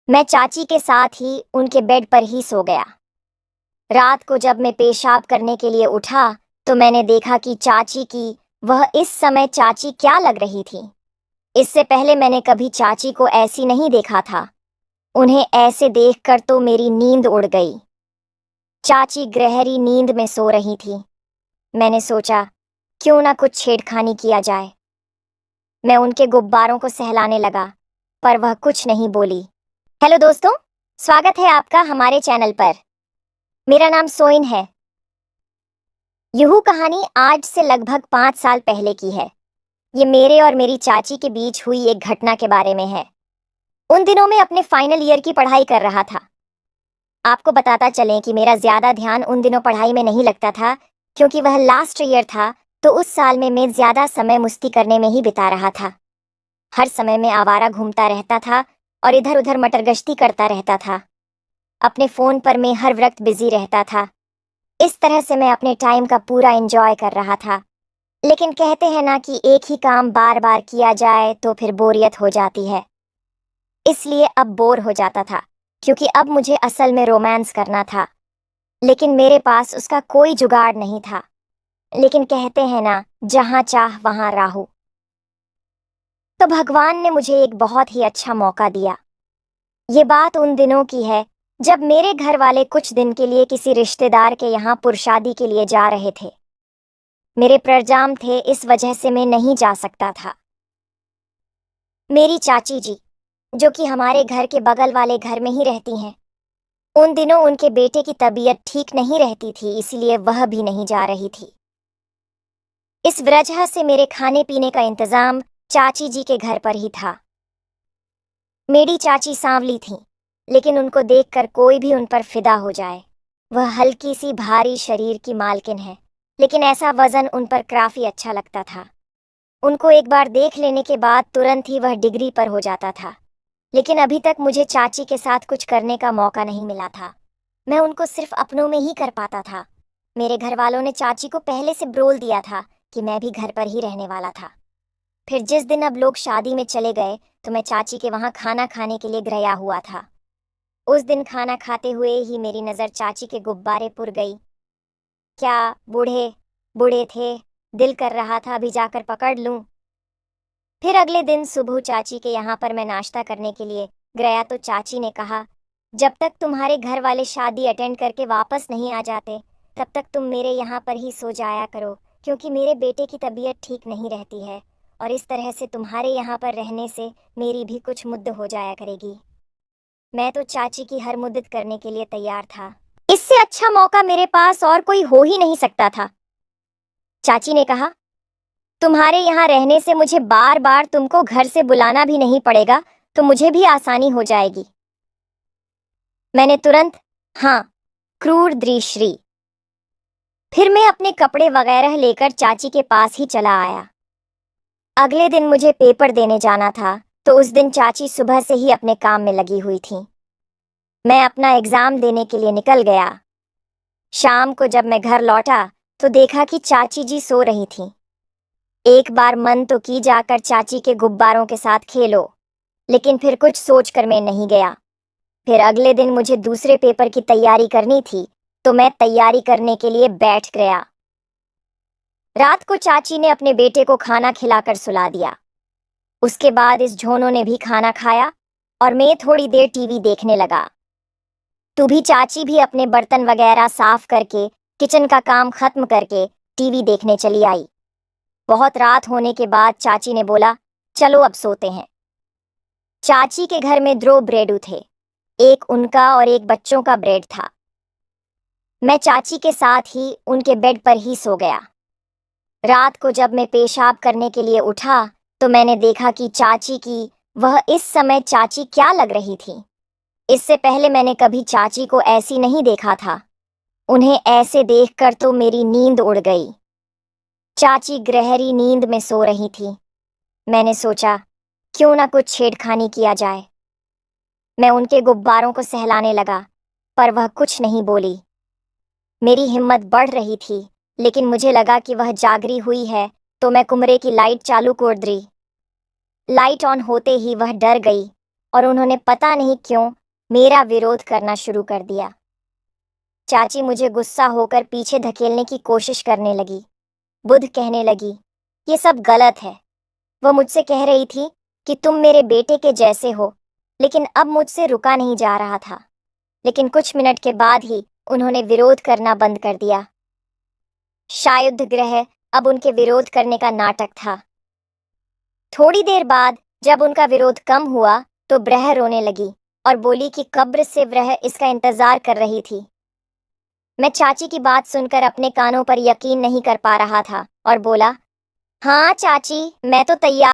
मैं चाची के साथ ही उनके बेड पर ही सो गया। रात को जब मैं पेशाब करने के लिए उठा तो मैंने देखा कि चाची की वह इस समय चाची क्या लग रही थी। इससे पहले मैंने कभी चाची को ऐसी नहीं देखा था। उन्हें ऐसे देखकर तो मेरी नींद उड़ गई। चाची गहरी नींद में सो रही थी। मैंने सोचा क्यों ना कुछ छेड़खानी किया जाए। मैं उनके गुब्बारों को सहलाने लगा, पर वह कुछ नहीं बोली। हेलो दोस्तों, स्वागत है आपका हमारे चैनल पर। मेरा नाम सोइन है। यह कहानी आज से लगभग 5 साल पहले की है। ये मेरे और मेरी चाची के बीच हुई एक घटना के बारे में है। उन दिनों में अपने फाइनल ईयर की पढ़ाई कर रहा था। आपको बताता चलें कि मेरा ज्यादा ध्यान उन दिनों पढ़ाई में नहीं लगता था, क्योंकि वह लास्ट ईयर था। तो उस साल में मैं ज्यादा समय मस्ती करने में ही बिता रहा था। हर समय में आवारा घूमता रहता था और इधर उधर मटरगश्ती करता रहता था। अपने फोन पर मैं हर वक्त बिजी रहता था। इस तरह से मैं अपने टाइम का पूरा एंजॉय कर रहा था। लेकिन कहते हैं ना कि एक ही काम बार बार किया जाए तो फिर बोरियत हो जाती है। इसलिए अब बोर हो जाता था, क्योंकि अब मुझे असल में रोमांस करना था। लेकिन मेरे पास उसका कोई जुगाड़ नहीं था। लेकिन कहते हैं ना, जहां चाह वहां राहु। तो भगवान ने मुझे एक बहुत ही अच्छा मौका दिया। ये बात उन दिनों की है जब मेरे घर वाले कुछ दिन के लिए किसी रिश्तेदार के यहाँ पुरशादी के लिए जा रहे थे। मेरे प्रजाम थे, इस वजह से मैं नहीं जा सकता था। मेरी चाची जी, जो कि हमारे घर के बगल वाले घर में ही रहती हैं, उन दिनों उनके बेटे की तबीयत ठीक नहीं रहती थी, इसलिए वह भी नहीं जा रही थी। इस वजह से मेरे खाने पीने का इंतजाम चाची जी के घर पर ही था। मेरी चाची सांवली थी, लेकिन उनको देखकर कोई भी उन पर फिदा हो जाए। वह हल्की सी भारी शरीर की मालकिन है, लेकिन ऐसा वजन उन पर काफी अच्छा लगता था। उनको एक बार देख लेने के बाद तुरंत ही वह डिग्री पर हो जाता था। लेकिन अभी तक मुझे चाची के साथ कुछ करने का मौका नहीं मिला था। मैं उनको सिर्फ अपनों में ही कर पाता था। मेरे घर वालों ने चाची को पहले से ब्रोल दिया था कि मैं भी घर पर ही रहने वाला था। फिर जिस दिन अब लोग शादी में चले गए तो मैं चाची के वहां खाना खाने के लिए गया हुआ था। उस दिन खाना खाते हुए ही मेरी नजर चाची के गुब्बारे पुर गई। क्या बूढ़े बूढ़े थे, दिल कर रहा था अभी जाकर पकड़ लूं। फिर अगले दिन सुबह चाची के यहाँ पर मैं नाश्ता करने के लिए गया तो चाची ने कहा, जब तक तुम्हारे घर वाले शादी अटेंड करके वापस नहीं आ जाते तब तक तुम मेरे यहाँ पर ही सो जाया करो, क्योंकि मेरे बेटे की तबीयत ठीक नहीं रहती है और इस तरह से तुम्हारे यहाँ पर रहने से मेरी भी कुछ मुद्द हो जाया करेगी। मैं तो चाची की हर मदद करने के लिए तैयार था। इससे अच्छा मौका मेरे पास और कोई हो ही नहीं सकता था। चाची ने कहा, तुम्हारे यहाँ रहने से मुझे बार बार तुमको घर से बुलाना भी नहीं पड़ेगा, तो मुझे भी आसानी हो जाएगी। मैंने तुरंत हाँ क्रूर दृश्री। फिर मैं अपने कपड़े वगैरह लेकर चाची के पास ही चला आया। अगले दिन मुझे पेपर देने जाना था, तो उस दिन चाची सुबह से ही अपने काम में लगी हुई थी। मैं अपना एग्जाम देने के लिए निकल गया। शाम को जब मैं घर लौटा तो देखा कि चाची जी सो रही थीं। एक बार मन तो की जाकर चाची के गुब्बारों के साथ खेलो, लेकिन फिर कुछ सोचकर मैं नहीं गया। फिर अगले दिन मुझे दूसरे पेपर की तैयारी करनी थी, तो मैं तैयारी करने के लिए बैठ गया। रात को चाची ने अपने बेटे को खाना खिलाकर सुला दिया। उसके बाद इस झोनों ने भी खाना खाया और मैं थोड़ी देर टीवी देखने लगा। तू भी चाची भी अपने बर्तन वगैरह साफ करके किचन का काम खत्म करके टीवी देखने चली आई। बहुत रात होने के बाद चाची ने बोला, चलो अब सोते हैं। चाची के घर में 2 ब्रेडू थे, एक उनका और एक बच्चों का ब्रेड था। मैं चाची के साथ ही उनके बेड पर ही सो गया। रात को जब मैं पेशाब करने के लिए उठा तो मैंने देखा कि चाची की वह इस समय चाची क्या लग रही थी। इससे पहले मैंने कभी चाची को ऐसी नहीं देखा था। उन्हें ऐसे देखकर तो मेरी नींद उड़ गई। चाची गहरी नींद में सो रही थी। मैंने सोचा क्यों ना कुछ छेड़खानी किया जाए। मैं उनके गुब्बारों को सहलाने लगा, पर वह कुछ नहीं बोली। मेरी हिम्मत बढ़ रही थी, लेकिन मुझे लगा कि वह जागरी हुई है, तो मैं कमरे की लाइट चालू कर दी। लाइट ऑन होते ही वह डर गई। और उन्होंने पता नहीं क्यों मेरा विरोध करना शुरू कर दिया। चाची मुझे गुस्सा होकर पीछे धकेलने की कोशिश करने लगी। बुध कहने लगी, ये सब गलत है। वह मुझसे कह रही थी कि तुम मेरे बेटे के जैसे हो, लेकिन अब मुझसे रुका नहीं जा रहा था। लेकिन कुछ मिनट के बाद ही उन्होंने विरोध करना बंद कर दिया। शायुध ग्रह अब उनके विरोध करने का नाटक था। थोड़ी देर बाद जब उनका विरोध कम हुआ तो ब्रह रोने लगी और बोली कि कब्र से वह इसका इंतजार कर रही थी। मैं चाची की बात सुनकर अपने कानों पर यकीन नहीं कर पा रहा था और बोला, हाँ चाची, मैं तो तैयार